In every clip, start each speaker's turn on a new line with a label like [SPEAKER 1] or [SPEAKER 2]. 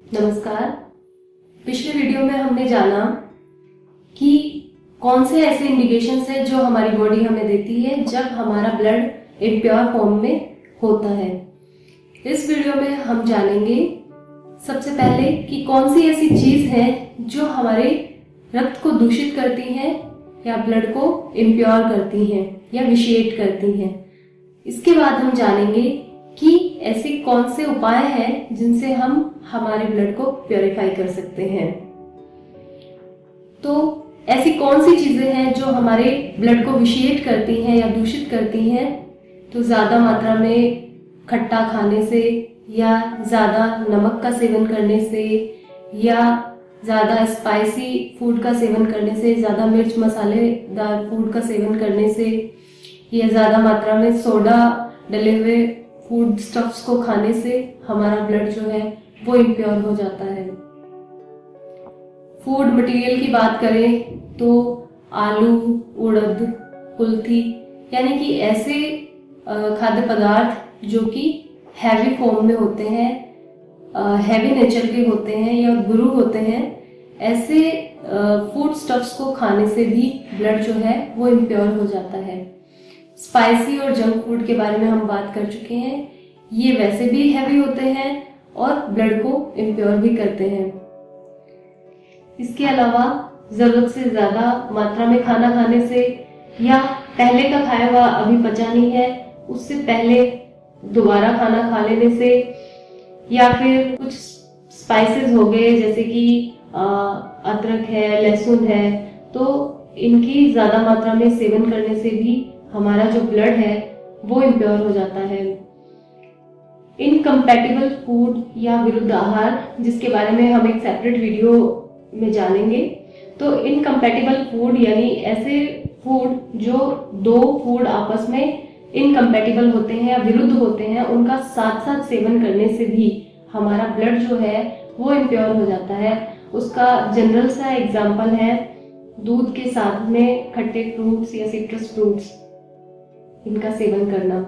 [SPEAKER 1] नमस्कार। पिछले वीडियो में हमने जाना कि कौन से ऐसे इंडिकेशंस है जो हमारी बॉडी हमें देती है जब हमारा ब्लड इम्प्योर फॉर्म में होता है। इस वीडियो में हम जानेंगे सबसे पहले कि कौन सी ऐसी चीज है जो हमारे रक्त को दूषित करती है या ब्लड को इम्प्योर करती है या विशिएट करती है। इसके बाद हम जानेंगे कि ऐसे कौन से उपाय हैं जिनसे हम हमारे ब्लड को प्योरीफाई कर सकते हैं। तो ऐसी कौन सी चीजें हैं जो हमारे ब्लड को विशिएट करती हैं या दूषित करती हैं? तो ज्यादा मात्रा में खट्टा खाने से या ज्यादा नमक का सेवन करने से या ज्यादा स्पाइसी फूड का सेवन करने से, ज्यादा मिर्च मसालेदार फूड का सेवन करने से या ज्यादा मात्रा में सोडा डले हुए फूड स्टफ्स को खाने से हमारा ब्लड जो है वो इम्प्योर हो जाता है। फूड मटेरियल की बात करें तो आलू, उड़द, कुल्थी यानी कि ऐसे खाद्य पदार्थ जो कि हैवी फॉर्म में होते हैं, हैवी नेचर के होते हैं या गुरु होते हैं, ऐसे फूड स्टफ्स को खाने से भी ब्लड जो है वो इम्प्योर हो जाता है। स्पाइसी और जंक फूड के बारे में हम बात कर चुके हैं। ये वैसे भी हैवी होते हैं और ब्लड को इम्प्योर भी करते हैं। इसके अलावा जरूरत से ज्यादा मात्रा में खाना खाने से या पहले का खाया हुआ अभी पचा नहीं है उससे पहले दोबारा खाना खा लेने से या फिर कुछ स्पाइसेस हो गए जैसे कि अदरक है, लहसुन है, तो इनकी ज्यादा मात्रा में सेवन करने से भी हमारा जो ब्लड है वो इम्प्योर हो जाता है। इनकम्पैटिबल फूड या विरुद्ध आहार, जिसके बारे में हम एक सेपरेट वीडियो में जानेंगे। तो इनकम्पैटिबल फूड यानी ऐसे फूड जो दो फूड आपस में इनकम्पैटिबल होते हैं या विरुद्ध होते हैं, उनका साथ साथ सेवन करने से भी हमारा ब्लड जो है वो इम्प्योर हो जाता है। उसका जनरल सा एग्जाम्पल है दूध के साथ में खट्टे फ्रूट्स या सिट्रस फ्रूट्स, इनका सेवन करना।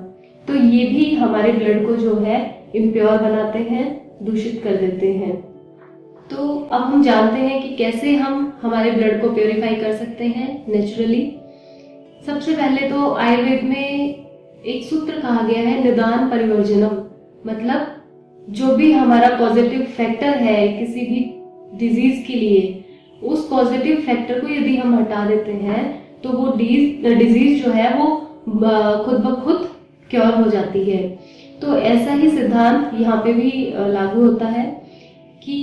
[SPEAKER 1] तो ये भी हमारे ब्लड को जो है इम्प्योर बनाते हैं, दूषित कर देते हैं। तो अब हम जानते हैं कि कैसे हम हमारे ब्लड को प्योरीफाई कर सकते हैं नेचुरली। सबसे पहले तो आयुर्वेद में एक सूत्र कहा गया है निदान परिवर्जनम, मतलब जो भी हमारा पॉजिटिव फैक्टर है किसी भी डिजीज के लिए, उस पॉजिटिव फैक्टर को यदि हम हटा देते हैं तो वो डिजीज जो है वो खुद ब खुद क्योर हो जाती है। तो ऐसा ही सिद्धांत यहाँ पे भी लागू होता है कि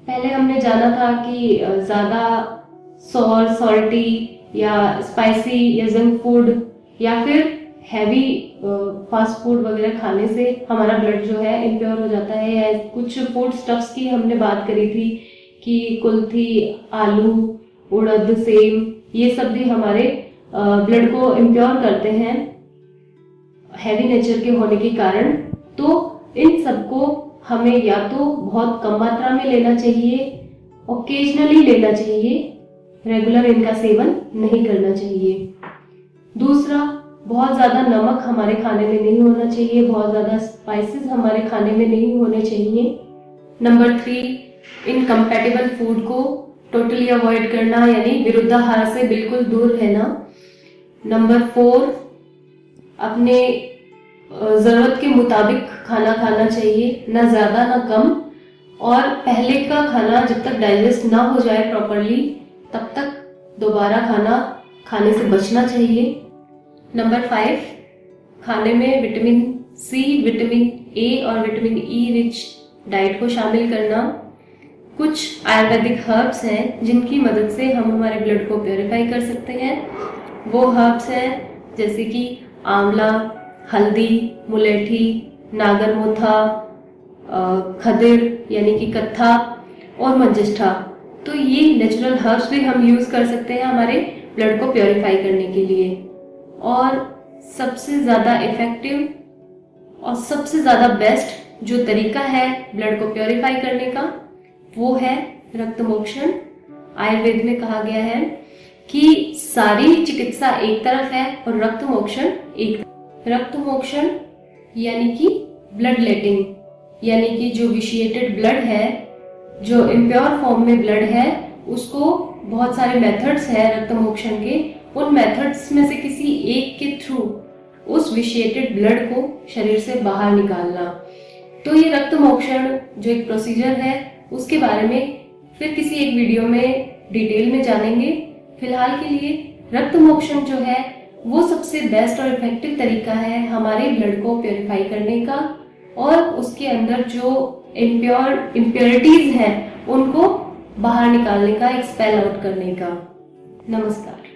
[SPEAKER 1] पहले हमने जाना था कि ज्यादा सॉर, सॉल्टी या स्पाइसी या जंक फूड या फिर हैवी फास्ट फूड वगैरह खाने से हमारा ब्लड जो है इम्प्योर हो जाता है। या कुछ फूड स्टफ्स की हमने बात करी थी कि कुल्थी, आलू, उड़द, सेम, ये सब भी हमारे ब्लड को इम्प्योर करते हैं हैवी नेचर के होने के कारण। तो इन सबको हमें या तो बहुत कम मात्रा में लेना चाहिए, ओकेजनली लेना चाहिए, रेगुलर इनका सेवन नहीं करना चाहिए। दूसरा, बहुत ज्यादा नमक हमारे खाने में नहीं होना चाहिए, बहुत ज्यादा स्पाइसेस हमारे खाने में नहीं होने चाहिए। नंबर 3, इनकम्पैटिबल फूड को टोटली अवॉइड करना यानी विरुद्धाहार से बिल्कुल दूर रहना। नंबर 4, अपने जरूरत के मुताबिक खाना खाना चाहिए, ना ज्यादा ना कम, और पहले का खाना जब तक डाइजेस्ट ना हो जाए प्रॉपरली तब तक दोबारा खाना खाने से बचना चाहिए। नंबर 5, खाने में विटामिन सी, विटामिन ए और विटामिन ई रिच डाइट को शामिल करना। कुछ आयुर्वेदिक हर्ब्स हैं जिनकी मदद से हम हमारे ब्लड को प्योरीफाई कर सकते हैं। वो हर्ब्स हैं जैसे कि आंवला, हल्दी, मुलेठी, नागरमोथा, खदिर यानी कि कत्था और मंजिष्ठा। तो ये नेचुरल हर्ब्स भी हम यूज कर सकते हैं हमारे ब्लड को प्योरीफाई करने के लिए। और सबसे ज्यादा इफेक्टिव और सबसे ज्यादा बेस्ट जो तरीका है ब्लड को प्योरीफाई करने का वो है रक्त मोक्षण। आयुर्वेद में कहा गया है कि सारी चिकित्सा एक तरफ है और रक्त मोक्षण एक। रक्त मोक्षण यानी कि ब्लड लेटिंग, यानी कि जो विशिएटेड ब्लड है जो इम्प्योर फॉर्म में ब्लड है उसको बहुत सारे मेथड्स है रक्त मोक्षण के, उन मेथड्स में से किसी एक के थ्रू उस विशिएटेड ब्लड को शरीर से बाहर निकालना। तो ये रक्त मोक्षण जो एक प्रोसीजर है उसके बारे में फिर किसी एक वीडियो में डिटेल में जानेंगे। फिलहाल के लिए रक्त मोक्षण जो है वो सबसे बेस्ट और इफेक्टिव तरीका है हमारे ब्लड को प्योरीफाई करने का और उसके अंदर जो इम्प्योरिटीज हैं उनको बाहर निकालने का, एक्सपेल आउट करने का। नमस्कार।